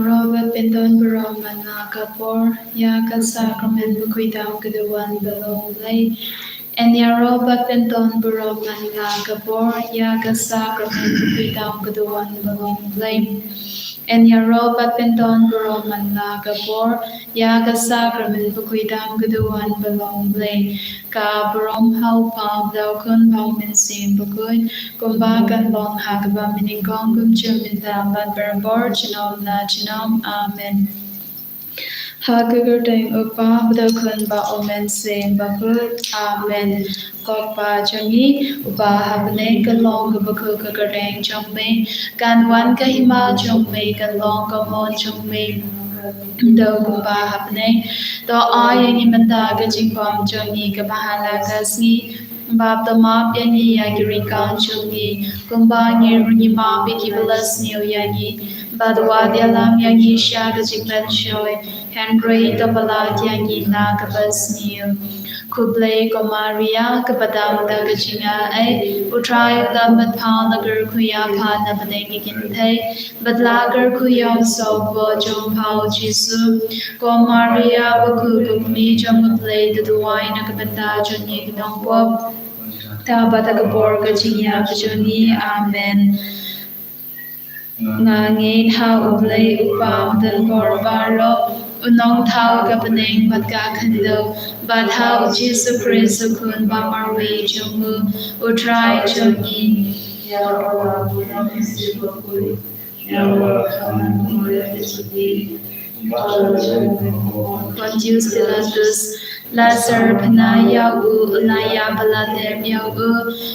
Robert Benton Baromana Kapor, Yaka Sacrament Bukuidam Kudawan Belong Lay, and Robert Benton Baromana Kapor, Yaka Sacrament Bukuidam Kudawan Belong Lay. And Robert Benton Baromana Kapor, Yaka Sacrament Bukuidam Kudawan Belong Lay, Ka Barom How Pam Thou Kun Pam Min Sim Bukui, Kumba Kan Long Hakaba Miningong Kum Chumin Tamban Barabor Chinom Na Chinom Amen. Hagagatang upa budakun ba omen sim bakut amen. Kokpa changi upa habne kalong baku kagatang chongme kanwan kahima chongme kalong kamon chongme. Do kumpa habne do ayang imanda gajingpam chongi kabahala kasni Bab the map yangi yagiri kan chungi kumba ngiruni map ikibalas niyo yangi badwa dialam yangi shaga jiklan shoy Henry Tabalat yangi na kabas niyo Kublai Komaria Kabadam Dagachinga A Utrai Lambat Palagar Kuya Pana Badengi Kinte Badlagar Kuya Sobo Jom Pao Jisu Komaria Baku Gumi Jom Play the Duaina Kabanda Johnny Gdongpop Tabatagabor Gachinya Bajoni Amen. Ngangin ha ublay upam dan korbaro unong tao kapaneng batka kando bat ha Jesu Kristo kun bamarwi jungu utray jungi ya Allah bulan isibukuri ya Allah kanan mulia isudi Pontius Pilatus Lazar Panaya Ulaya Balatem Yagu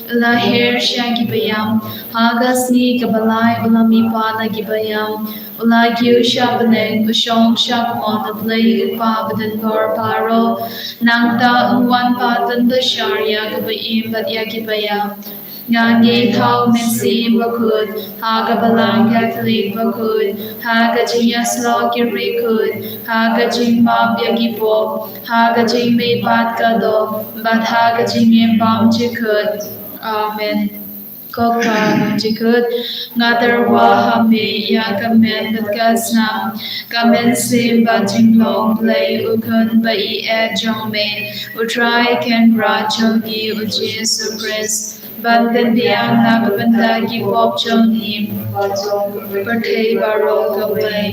Ulaher Shagibayam Hagasni Kabalai Ulamipa Nagibayam Ulagyu Shabaneng Ushong Shapmon the Blay Upabadan Gor Paro Nangta Unwan Patan the Sharia Gabayim Badyagibayam Ngangi Tau Mensi Bakud, Haga Balang Catholic Bakud, Haga Jingas Law Kirikud, Haga Jing Mab Yagipo, Haga Jing May Bat Gado, Bat Haga Jing Bam Jikud. Amen. Kokpa Jikut, Nader Wahame, Yakamen, Gasnam, Kamen Sim Bajing Long Play, Ukun Bai Ed Jongme, Utrai Ken Rajongi, Ujesu Chris. Bandan biang nakabanda ki pop chongni Pertei baro kawai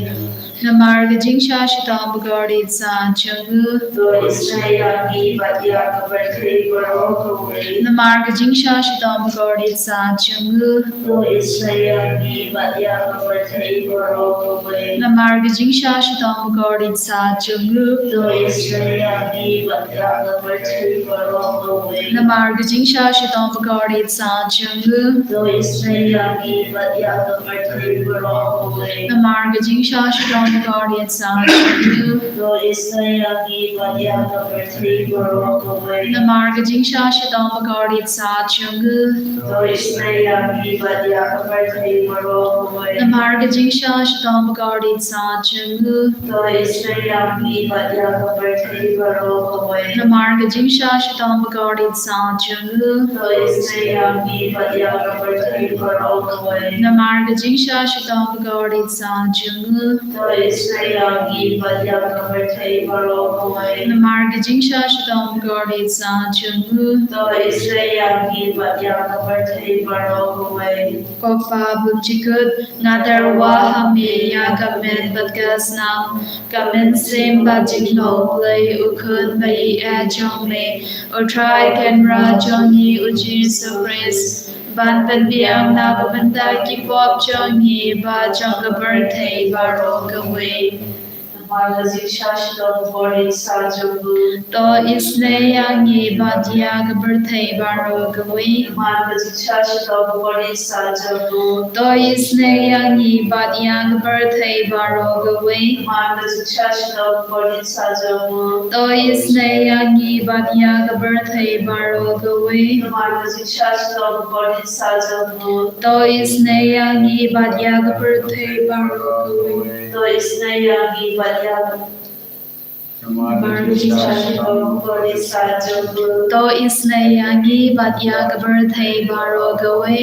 Namarga jingsha shitam bagari sa chungu Do Israel ni badya kabartei baro kawai Namarga jingsha shitam bagari sa chungu Do Israel ni badya kabartei baro kawai Namarga jingsha shitam bagari sa chungu Do Israel ni badya kabartei baro kawai Namarga jingsha shitam bagari sa chungu Do Israel ni badya kabartei baro kawai Namarga jingsha shitam bagari sa chungu Do Israel ni badya kabartei baro kawai Namarga jingsha shitam bagari sa chungu Do Israel ni badya kabartei baro kawai Namarga jingsha shitam bagari sa chungu Do Israel ni badya kabartei baro kawai Namarga jingsha shitam bagari sa chungu Do Israel ni badya kabartei baro kawai Namarga jingsha shitam bagari sa chungu Do Israel ni badya kabartei baro kawai Namarga jingsha shitam bagari sa chungu Do Israel ni badya kabartei baro kawai Kokpa bunjikut Nadar Wahame Yagamen Badgasnam Gamen Sim Bajing Long Play Ukun Bai Ajongme Utrai Kenra Jongi Ujesu Chris Ban Ban Biang Nagabanda Kipop Jongi Ba Jonga Birthday Baro Gawe Malazi Shashdo Bori Sajobu To Isleyangi Badia Birthday Baro Gawe Malazi Shashdo Bori Sajobu To Isleyangi Badia Birthday Baro Gawe Malazi Shashdo Bori Sajobu To Isleyangi Badia Birthday Baro Gawe Malazi Shashdo Bori Sajobu To Isleyangi Badia Birthday Baro Gawe To Isleyangi Badia To Isleyangi Badia Birthday Baro Gawe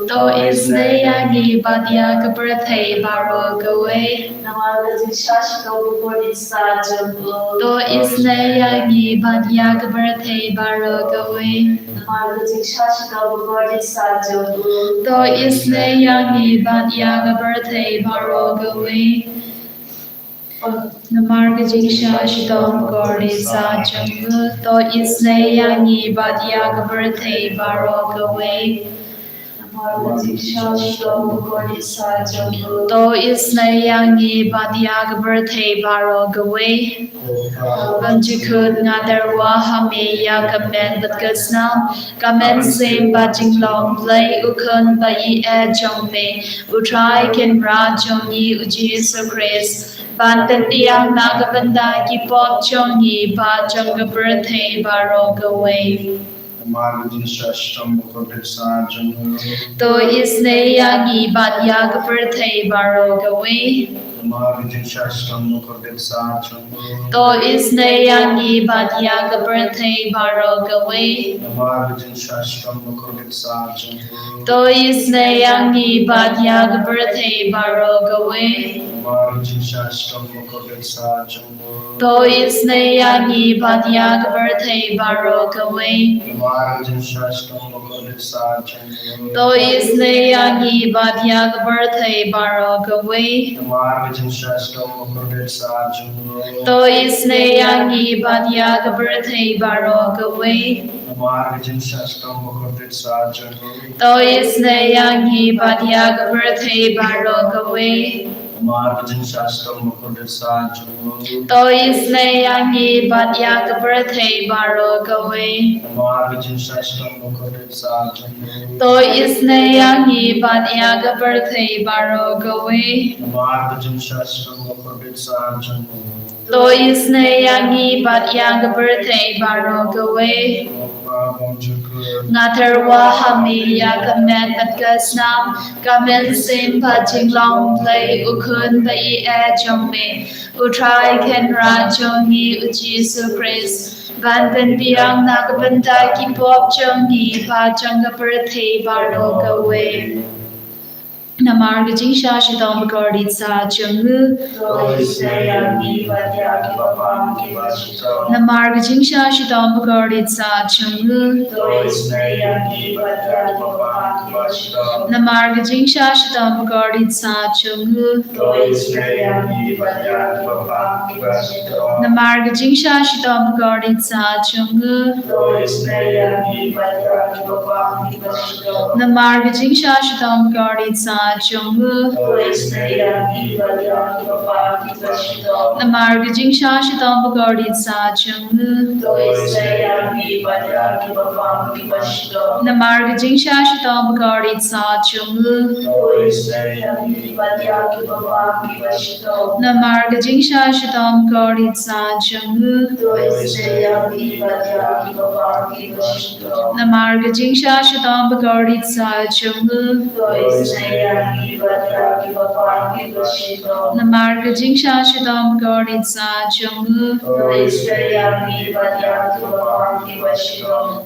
To isneyangi badya kabrathe baro gawe. To isneyangi badya kabrathe baro gawe. To isneyangi badya kabrathe baro gawe. Namarga jingsha shidom gori sa jumbu. To isneyangi badya kabrathe baro gawe. To isneyangi badya kabrathe baro gawe. Banjikut ngadarwa hame ya kamen batgasnam. Kamen sim Jingisynei-blei ukun bai e jongme. Utrai ken ra jongi uji Christ. Banten tiang nagabanda ki pop jongi ba jonga birthday baro gawe. To isneyangi badya birthday baro gawe. To isneyangi badya birthday baro gawe. To isneyangi badya birthday baro gawe. To isneyangi badya birthday baro gawe. To isneyangi badya birthday baro gawe. To isneyangi badya birthday baro gawe. To isneyangi badya birthday baro gawe. To isneyangi badya birthday baro gawe. To isneyangi badya birthday baro gawe. To isneyangi badya birthday baro gawe. Ngatarwa hami ya kamen batgasnam. Kamen sim Jingisynei-blei ukun bai e jongme. Utrai ken ra jongi uji Christ. Banten tiang nagabanda ki pop jongi ba jonga birthday baro gawe. Namarga jingsha shidom bagardit sa jungu. Namarga jingsha shidom bagardit sa jungu. Namarga jingsha shidom bagardit sa jungu. Namarga jingsha shidom bagardit sa jungu. Namarga jingsha shidom bagardit sa jungu. Namarga jingsha shidom bagardit sa jungu. Namarga jingsha shidom bagardit sa jungu. Namarga jingsha shidom bagardit sa jungu. Namarga jingsha shidom bagardit sa jungu. Namarga jingsha shidom bagardit sa jungu.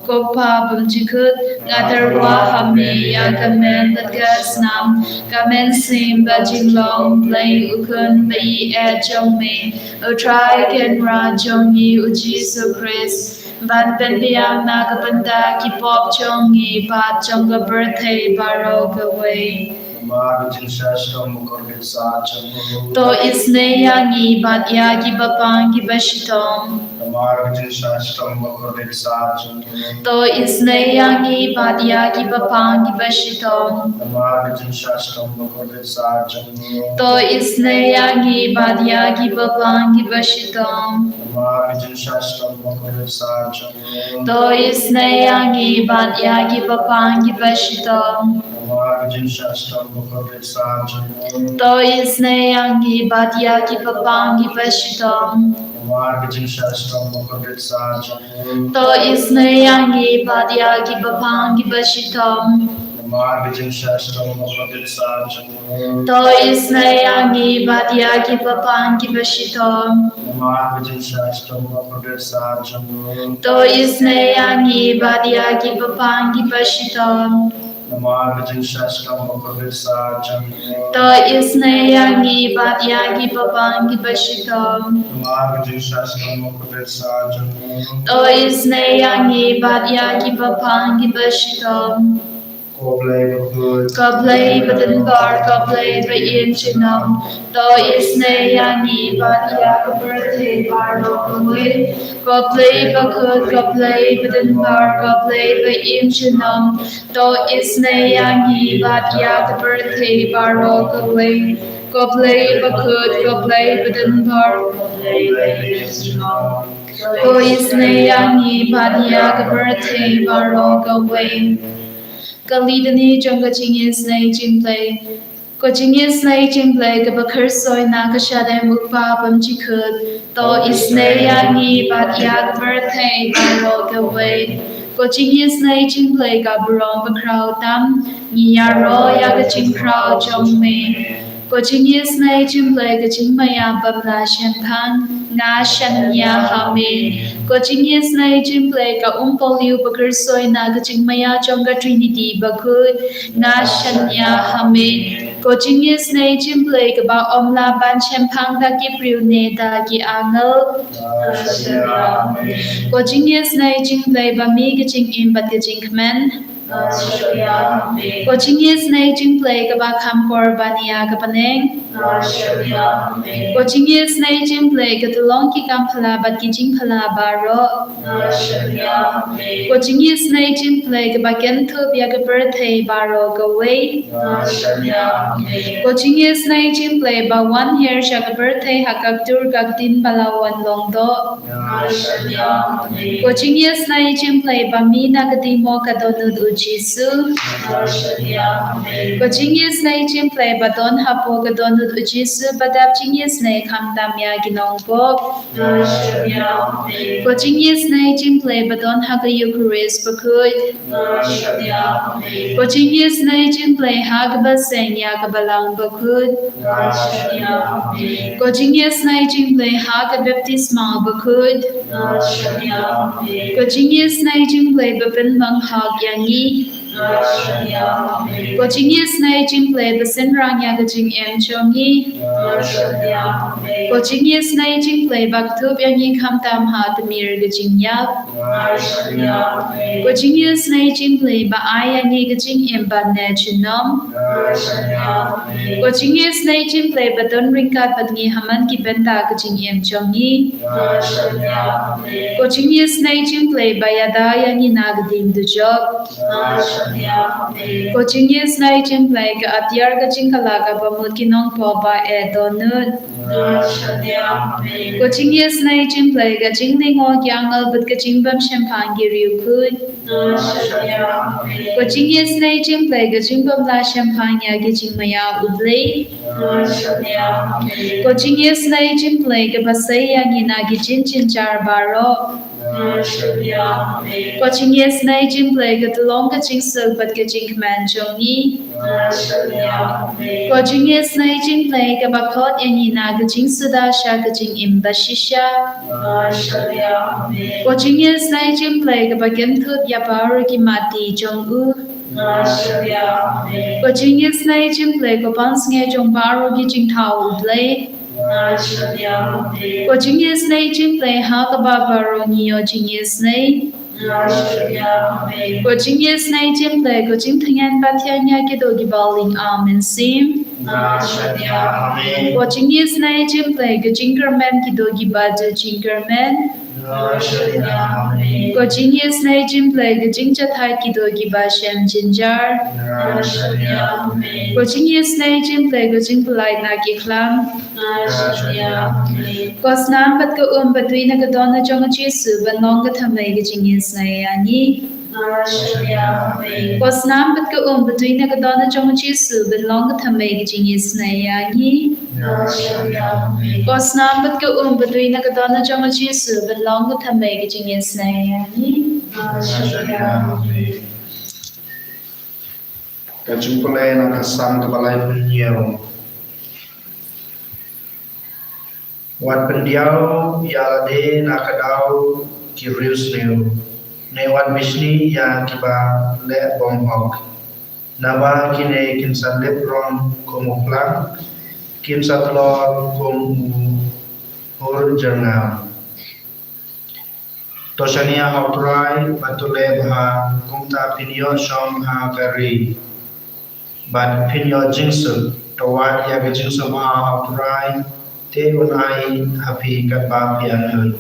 Kopa bunjikut ngadarwa hame ya kamen batgasnam. Kamen sim Jingisynei-blei ukun bai e jongme. Utrai ken ra jongi uji Christ. Banten tiang nagabanda ki pop jongi ba jonga birthday baro gawe. To isneyangi badya ki bapangi bashitom. To isneyangi badya ki bapangi bashitom. To isneyangi badya ki bapangi bashitom. To isneyangi badya ki bapangi bashitom. To isneyangi badya ki bapangi bashitom. To isneyangi badya ki bapangi bashitom. To isnei badyagi papangi bashitom. To isnei badyagi papangi bashitom. To isnei badyagi papangi bashitom. To isnei badyagi papangi bashitom. Kablay badan bar kablay ba in chinam. To isnei badyak birthday baro kablay. Kablay bakut kablay badan bar kablay ba in chinam. To isnei badyak birthday baro kablay. Kablay bakut kablay badan bar kablay ba in chinam. To isnei badyak birthday baro kablay. Kalidani janga Jingisynei-blei. Ko Jingisynei-blei ka bakar soy na ka shade mukpa pam chikut. To isnei badyak birthday baro ka way. Ko Jingisynei-blei ka barong bakraw tam. Niyaro ya ka chingkraw chong me. Ko Jingisynei-blei ka jingmaya babla shenpang. Nga shan ya hame. Ko Jingisynei-blei ka umpoliu bakar soy na ka jingmaya chonga Trinity bakut. Nga shan ya hame. Ko Jingisynei-blei ka ba omla ban shenpang da ki priu ne da ki angal. Ko Jingisynei-blei ba mi ka jing im bat ka jing kmen. Ko Jingisynei-blei ka ba kam kor bania ka paneng. Ko Jingisynei-blei ka tulong ki kam phala bat ki jing phala baro. Ko Jingisynei-blei ka ba kentu bia ka birthday baro ka way. Ko Jingisynei-blei ba 1 year siya ka birthday hakak tur kag tin balawan longdo. Ko Jingisynei-blei ba mi na ka di mo ka donut ujisu. Ko Jingisynei-blei ba don hapo ka donut ujisu badap Jingisynei kam tamya ginongpo. Ko Jingisynei-blei ba don haka Eucharist bakut. Ko Jingisynei-blei haka ba senya ka balang bakut. Ko Jingisynei-blei haka baptisma bakut. Ko Jingisynei-blei ba pinbang hak yangi. Ko Jingisynei-blei ba sinrang ya ka jing em chongi. Ko Jingisynei-blei ba ktup yangi kam tam ha tamir ka jing yap. Ko Jingisynei-blei ba ay yangi ka jing em ba ne chinom. Ko Jingisynei-blei ba don ringkat bat ngi haman ki benta ka jing em chongi. Ko Jingisynei-blei ba yada yangi na ka dim du job. Ko Jingisynei-blei ka atyar ka jing kala ka ba mut ki nong po ba e donut. Ko Jingisynei-blei ka jing lingo kyangal bat ka jing bam shempang ki riu kut. Ko Jingisynei-blei ka jing bam la shempang ya ki jing maya ublei. Ko Jingisynei-blei ka ba say yangi na ki jin jin jar baro. Ko Jingisynei-blei ka tulong ka jing sug bat ka jing kman chongi. Ko Jingisynei-blei ka ba kot yangi na ka jing suda sha ka jing imba shisha. Ko Jingisynei-blei ka ba kentup ya paru ki mati chong u. Ko Jingisynei-blei ka pans nge chong paru ki jing tau ublei. Ko Jingisynei-blei ha ka ba baro niyo Jingisynei. Ko Jingisynei-blei ko jing tengan batyanya ki do ki baling amen sim. Ko Jingisynei-blei ka jingerman ki do ki badu jingerman. Ko Jingisynei-blei ka jing chathai ki do ki ba shem jinjar. Ko Jingisynei-blei ka jing pulai na ki klam. Ko snam bat ka batui na ka dona chong chisu ban long ka thamai ka Jingisynei-ani. Ko snam bat ka batui na ka dona chong chisu ban long ka thamai ka Jingisynei-ani. Ko snam bat ka batui na ka dona chong chisu ban long ka thamai ka Jingisynei-ani. Kajumple na kasam kebalai penyiau. Wat pendiau ya de na kadau kirius neu. Ne wat bisni ya kiba le bom hok. Naba kine kinsa lepron komoplang kinsa tlor komu hor jangam. Toshania hautrai batule bha kumta pinyo shom ha kari. But pinyo jinsu towat ya ke jinsu bha hautrai te unai happy kat ba pian.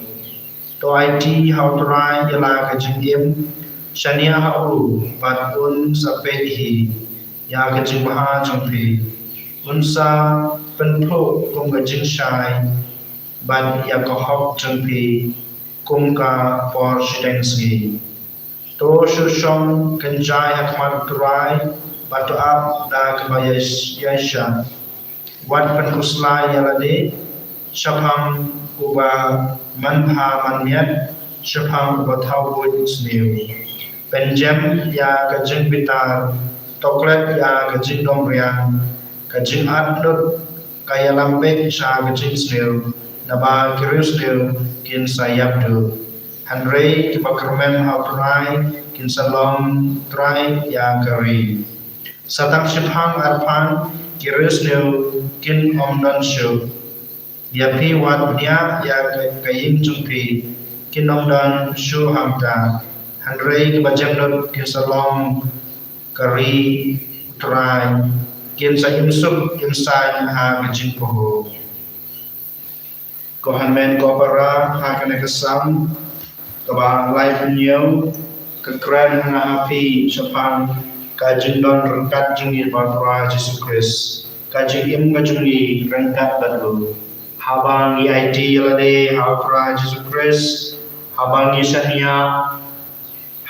To IT hautrai yala ke jingim shania hau but un sapeti ya ke jing bha jumpi. Unsa penpo kum ke jing shai but ya ko hok jumpi kum ka por shidensi. To shushom kenjai hakmat turai batu ab da kebayas yasha. Wat penkuslai yalade shapam uba manha manyat shapam uba thawut snew. Penjem ya kajing bitar toklet ya kajing domriang kajing adnut kaya lambe sha kajing snew naba kirius snew kin sayabdu. Handrei kibakermen hauturai kin salom trai ya kari. Satang shiphang arpan kirius snew kin omdan shu. Yapi wat nia ya kayim jumpi kin omdan shu hamta. Handrei kibajemdut kin salom kari trai kin sa imsuk insai ha kajing poho. Kohanmen kopara ha kene kesam kaba life new kekran na api syapang kajing don rengkat jungi batra Jesus Christ kajing im kajungi rengkat batu habang IT lade hautra Jesus Christ habang isania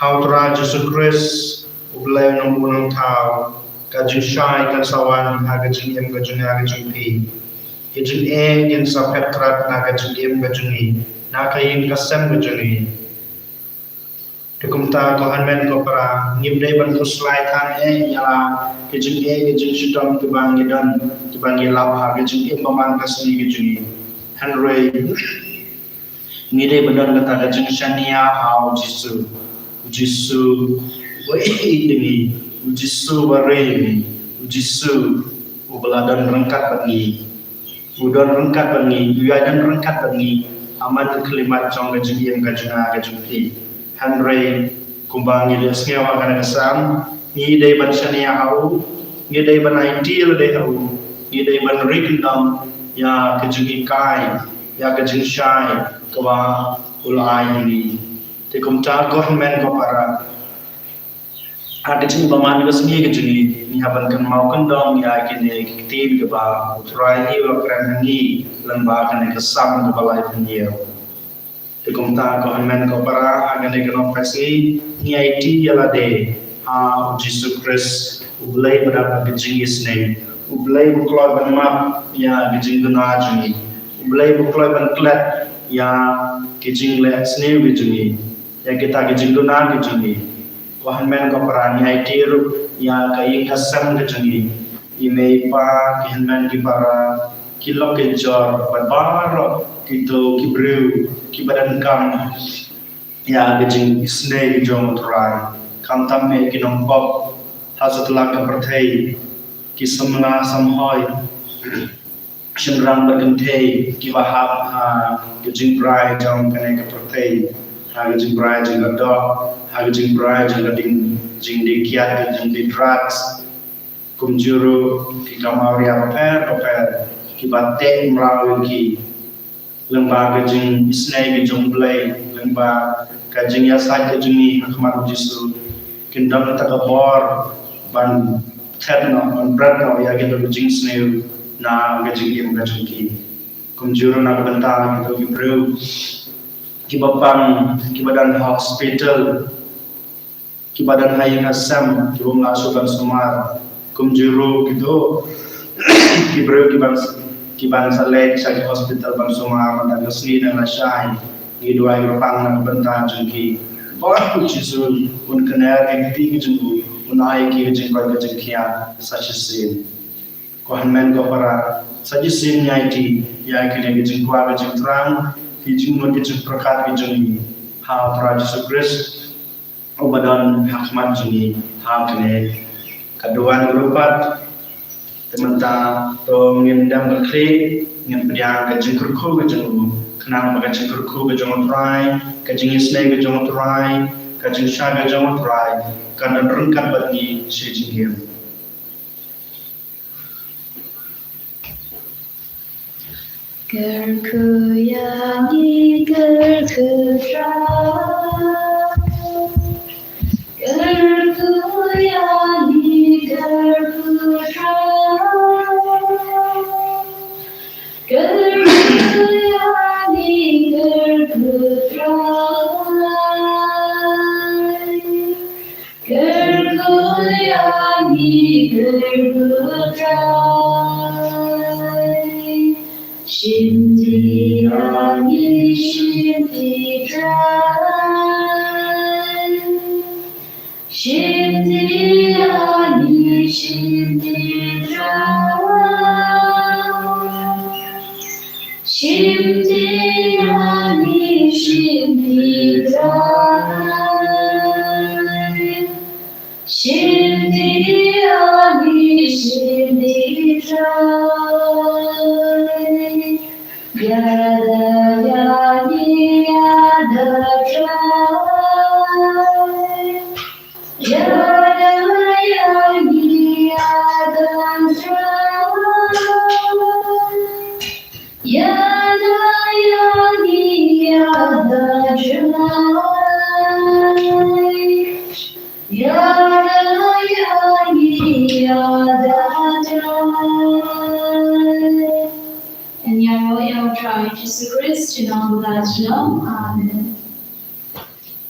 hautra Jesus Christ ublay nombunong tau kajing syai kansawan kajing im kajungi pi kajing kin sa petrat na kajing im kajungi na kaying kasem kajungi Tukumta Tuhan men ko para ngibdai ban ko slide han yala kejing shidom ke bang gidan ke bang gilap ha kejing mamang kasni kejing Henry ngide badan kata kejing shania ha jisu wei demi jisu bare jisu ubaladan rengkat bangi udon rengkat bangi uyadan rengkat bangi aman kelimat jong kejing kejing Henry kumbang ini sengawa kana kesam ni dai ban shania hau ni dai ban ideal dai hau ni dai ban rikendam ya kejungi kai ya kejung shai kawa ulai ini te kumta government ko para ada jing baman resmi kejungi ni haban kan mau kendong ya kini kitin ke ba utrai ni wa kran ni lemba kana kesam ke balai penyiau Tukumta Kohanmen ko para agane kono pasi ni IT yala de ha Jesus Christ ublay pada Jingisynei ublay bukloi ban map ya gijing guna jungi ublay bukloi ban klet ya gijing le sne gijungi ya kita gijing guna gijungi Kohanmen ko para ni IT ru ya kai kasam gijungi ime pa Kohanmen ki para kilok kejor bar kito kibru kibadan kam ya gejing isne gejong turai kam tamme kinom pop hasatla ka perthai kisamna samhoy shimrang bagante kibahap ha gejing brai jong kane ka perthai ha gejing brai jing do ha gejing brai jing jing de kiat jing de drugs kumjuru ki kamaria per kibate mrawi ki lembaga jing Jingisynei-blei lembaga kajing ya saja jungi hakmat jisu kindam takabor ban thetno ban bratno ya gitu Jingisynei na gajing im gajing ki kumjuru na benta gitu gibru kibapang kibadan hospital kibadan hayang asam kibum lasukan sumar kumjuru gitu kibru kiban salek sa hospital bang sumar dan sini dan lasai ni dua europang na benta jengki bon jisu un kenar ekti jengku unai ki jing kwa jing kia sachisin ko hanmen ko para sachisin nyai ti ya ki jing kwa jing terang ki jing mo ki jing prakat ki jing ha pra Yesus Kristus obadan hakmat jing ha kene kaduan rupat temanta to ngindam berkli ngin pediang ke jing kurku ke jing kenang baga jing kurku ke jing trai ke jingisnei ke jing trai ke jing sha ke jing trai kan rengkat bagi si jing Gerku yani gerku tra Gerku yani gerku tra Gerku yani gerku tra Gerku yani gerku tra Shindi yani shindi dry. Shindi yani shindi dry. Shindi yani shindi dry. Shindi yani shindi dry. Yada yani yada try. Yada yani yada try. Yada yani yada try. Yada yani yada try. And jag tror Jesu Kristus namn där, amen.